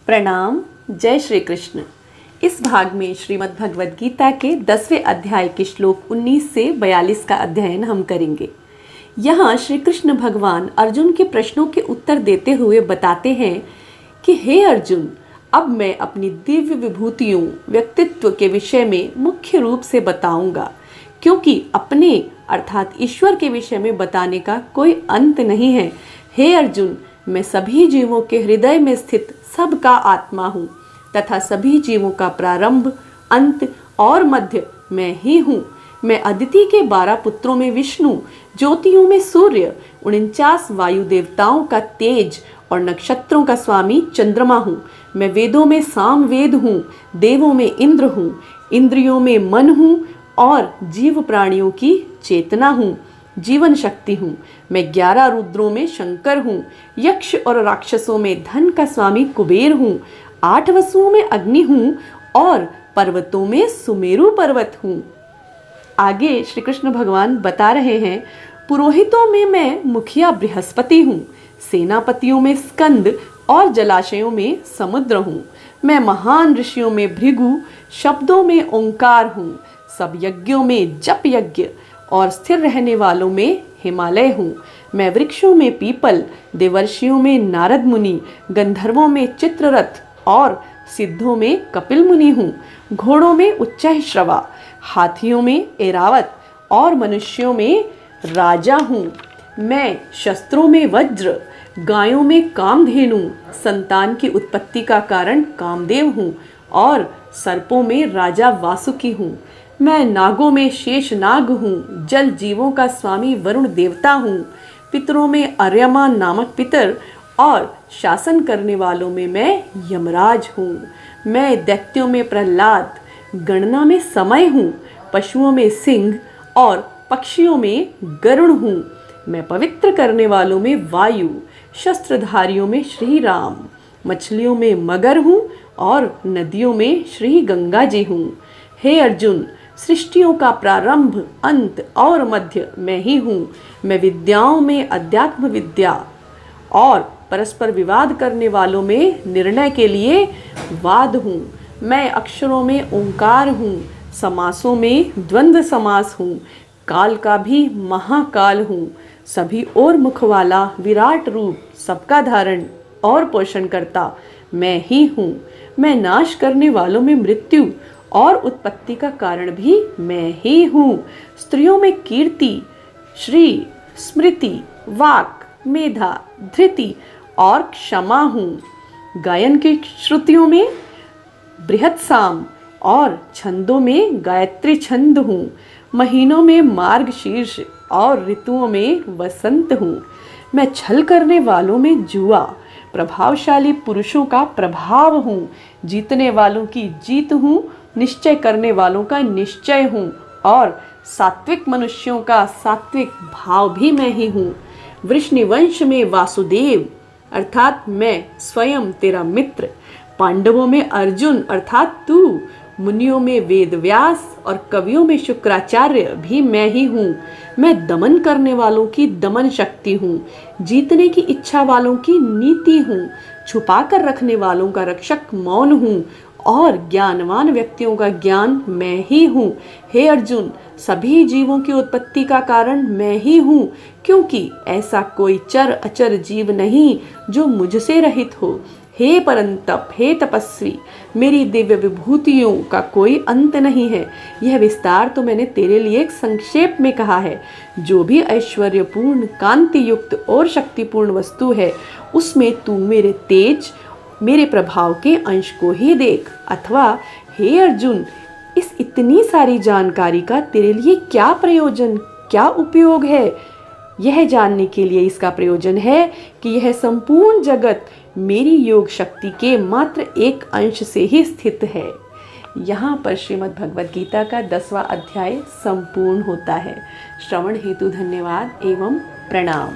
प्रणाम। जय श्री कृष्ण। इस भाग में श्रीमद् भगवद गीता के 10वें अध्याय के श्लोक 19 से 42 का अध्ययन हम करेंगे। यहाँ श्री कृष्ण भगवान अर्जुन के प्रश्नों के उत्तर देते हुए बताते हैं कि हे अर्जुन, अब मैं अपनी दिव्य विभूतियों व्यक्तित्व के विषय में मुख्य रूप से बताऊंगा, क्योंकि अपने अर्थात ईश्वर के विषय में बताने का कोई अंत नहीं है। हे अर्जुन, मैं सभी जीवों के हृदय में स्थित सबका आत्मा हूँ तथा सभी जीवों का प्रारंभ, अंत और मध्य मैं ही हूँ। मैं अदिति के 12 पुत्रों में विष्णु, ज्योतियों में सूर्य, 49 वायु देवताओं का तेज और नक्षत्रों का स्वामी चंद्रमा हूँ। मैं वेदों में साम वेद हूँ, देवों में इंद्र हूँ, इंद्रियों में मन हूँ और जीव प्राणियों की चेतना हूँ, जीवन शक्ति हूँ। मैं 11 रुद्रों में शंकर हूँ, यक्ष और राक्षसों में धन का स्वामी कुबेर हूँ, 8 वसुओं में अग्नि हूँ और पर्वतों में सुमेरु पर्वत हूँ। आगे श्री कृष्ण भगवान बता रहे हैं, पुरोहितों में मैं मुखिया बृहस्पति हूँ, सेनापतियों में स्कंद और जलाशयों में समुद्र हूँ। मैं महान ऋषियों में भृगु, शब्दों में ओंकार हूँ, सब यज्ञों में जप यज्ञ और स्थिर रहने वालों में हिमालय हूँ। मैं वृक्षों में पीपल, देवर्षियों में नारद मुनि, गंधर्वों में चित्ररथ और सिद्धों में कपिल मुनि हूँ। घोड़ों में उच्चैःश्रवा, हाथियों में ऐरावत और मनुष्यों में राजा हूँ। मैं शस्त्रों में वज्र, गायों में कामधेनु, संतान की उत्पत्ति का कारण कामदेव हूँ और सर्पों में राजा वासुकी हूँ। मैं नागों में शेष नाग हूँ, जल जीवों का स्वामी वरुण देवता हूँ। पितरों में अर्यमा नामक पितर और शासन करने वालों में मैं यमराज हूँ। मैं दैत्यों में प्रहलाद, गणना में समय हूँ, पशुओं में सिंह और पक्षियों में गरुड़ हूँ। मैं पवित्र करने वालों में वायु, शस्त्रधारियों में श्री राम, मछलियों में मगर हूँ और नदियों में श्री गंगा जी हूँ। हे अर्जुन, सृष्टियों का प्रारंभ, अंत और मध्य मैं ही हूँ। मैं विद्याओं में अध्यात्म विद्या और परस्पर विवाद करने वालों में निर्णय के लिए वाद हूँ। मैं अक्षरों में ओंकार हूँ, समासों में द्वंद्व समास हूँ, काल का भी महाकाल हूँ। सभी और मुख वाला विराट रूप, सबका धारण और पोषण करता मैं ही हूँ। मैं नाश करने वालों में मृत्यु और उत्पत्ति का कारण भी मैं ही हूँ। स्त्रियों में कीर्ति, श्री, स्मृति, वाक, मेधा, धृति और क्षमा हूँ। गायन की श्रुतियों में बृहत्साम और छंदों में गायत्री छंद हूँ। महीनों में मार्गशीर्ष और ऋतुओं में वसंत हूँ। मैं छल करने वालों में जुआ, प्रभावशाली पुरुषों का प्रभाव हूँ, जीतने वालों की जीत हूँ, निश्चय करने वालों का निश्चय हूँ और सात्विक मनुष्यों का सात्विक भाव भी मैं ही हूँ। वृष्णिवंश में वासुदेव अर्थात मैं स्वयं तेरा मित्र, पांडवों में अर्जुन अर्थात तू, मुनियों में वेद व्यास और कवियों में शुक्राचार्य भी मैं ही हूँ। मैं दमन करने वालों की दमन शक्ति हूँ, जीतने की इच्छा वालों की नीति हूँ, छुपा कर रखने वालों का रक्षक मौन हूँ और ज्ञानवान व्यक्तियों का ज्ञान मैं ही हूँ। हे अर्जुन, सभी जीवों की उत्पत्ति का कारण मैं ही हूँ, क्योंकि ऐसा कोई चर अचर जीव नहीं जो मुझसे रहित हो। हे परंतप, हे तपस्वी, मेरी दिव्य विभूतियों का कोई अंत नहीं है। यह विस्तार तो मैंने तेरे लिए एक संक्षेप में कहा है। जो भी ऐश्वर्यपूर्ण, कांति युक्त और शक्तिपूर्ण वस्तु है, उसमें तू मेरे तेज, मेरे प्रभाव के अंश को ही देख। अथवा हे अर्जुन, इस इतनी सारी जानकारी का तेरे लिए क्या प्रयोजन, क्या उपयोग है? यह जानने के लिए इसका प्रयोजन है कि यह संपूर्ण जगत मेरी योग शक्ति के मात्र एक अंश से ही स्थित है। यहाँ पर श्रीमद् भगवद गीता का 10वां अध्याय संपूर्ण होता है। श्रवण हेतु धन्यवाद एवं प्रणाम।